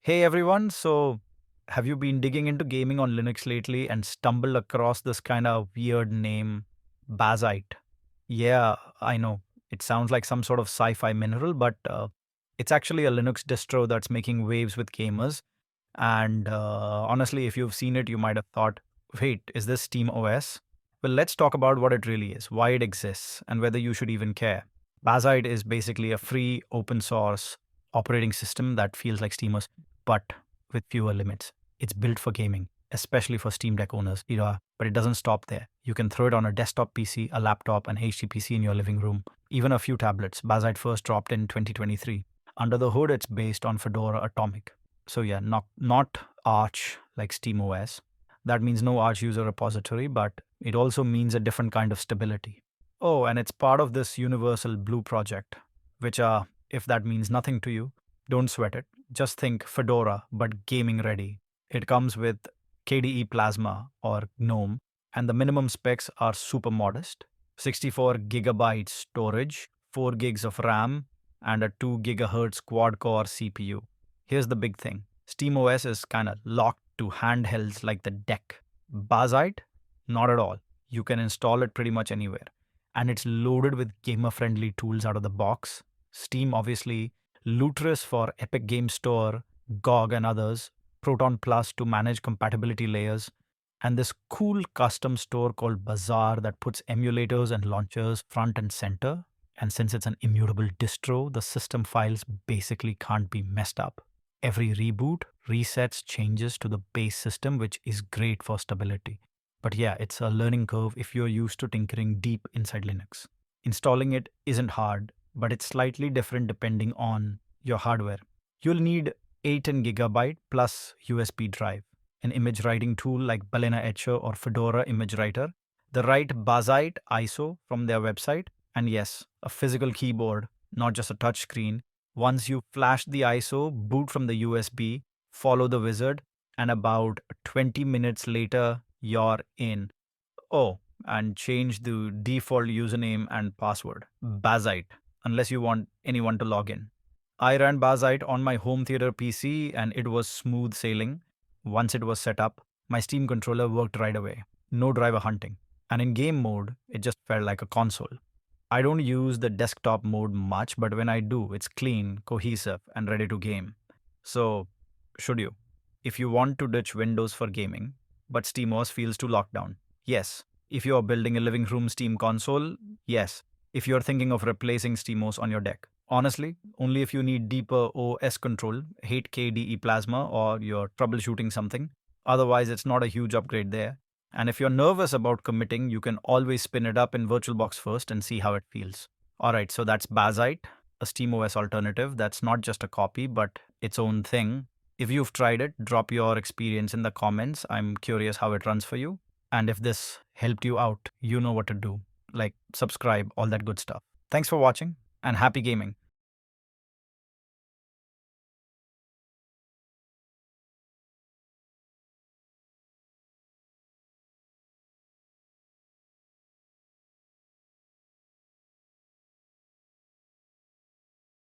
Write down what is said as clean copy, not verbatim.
Hey everyone, so have you been digging into gaming on Linux lately and stumbled across this kind of weird name, Bazzite? Yeah, I know. It sounds like some sort of sci fi mineral, but it's actually a Linux distro that's making waves with gamers. And honestly, if you've seen it, you might have thought, wait, is this SteamOS? Well, let's talk about what it really is, why it exists, and whether you should even care. Bazzite is basically a free, open source operating system that feels like SteamOS, but with fewer limits. It's built for gaming, especially for Steam Deck owners, but it doesn't stop there. You can throw it on a desktop PC, a laptop, an HTPC in your living room, even a few tablets. Bazzite first dropped in 2023. Under the hood, it's based on Fedora Atomic. So yeah, not Arch like SteamOS. That means no Arch user repository, but it also means a different kind of stability. Oh, and it's part of this Universal Blue project, which if that means nothing to you, don't sweat it. Just think Fedora, but gaming ready. It comes with KDE Plasma or GNOME, and the minimum specs are super modest: 64 gigabytes storage, 4 gigs of RAM, and a 2 gigahertz quad core CPU. Here's the big thing: SteamOS is kind of locked to handhelds like the Deck. Bazzite? Not at all. You can install it pretty much anywhere. And it's loaded with gamer friendly tools out of the box. Steam, obviously, Lutris for Epic Game Store, GOG, and others, Proton Plus to manage compatibility layers, and this cool custom store called Bazaar that puts emulators and launchers front and center. And since it's an immutable distro, the system files basically can't be messed up. Every reboot resets changes to the base system, which is great for stability. But yeah, it's a learning curve if you're used to tinkering deep inside Linux. Installing it isn't hard, but it's slightly different depending on your hardware. You'll need 8 gigabyte plus USB drive, an image writing tool like Balena Etcher or Fedora Image Writer, the right Bazzite ISO from their website, and yes, a physical keyboard, not just a touchscreen. Once you flash the ISO, boot from the USB, follow the wizard, and about 20 minutes later, you're in. Oh, and change the default username and password. Bazzite, unless you want anyone to log in. I ran Bazzite on my home theater PC and it was smooth sailing. Once it was set up, my Steam controller worked right away. No driver hunting. And in game mode, it just felt like a console. I don't use the desktop mode much, but when I do, it's clean, cohesive, and ready to game. So, should you? If you want to ditch Windows for gaming, but SteamOS feels too locked down, yes. If you are building a living room Steam console, yes. If you're thinking of replacing SteamOS on your deck, honestly, only if you need deeper OS control, hate KDE Plasma, or you're troubleshooting something. Otherwise, it's not a huge upgrade there. And if you're nervous about committing, you can always spin it up in VirtualBox first and see how it feels. Alright, so that's Bazzite, a SteamOS alternative that's not just a copy, but its own thing. If you've tried it, drop your experience in the comments. I'm curious how it runs for you. And if this helped you out, you know what to do. Like, subscribe, all that good stuff. Thanks for watching, and happy gaming.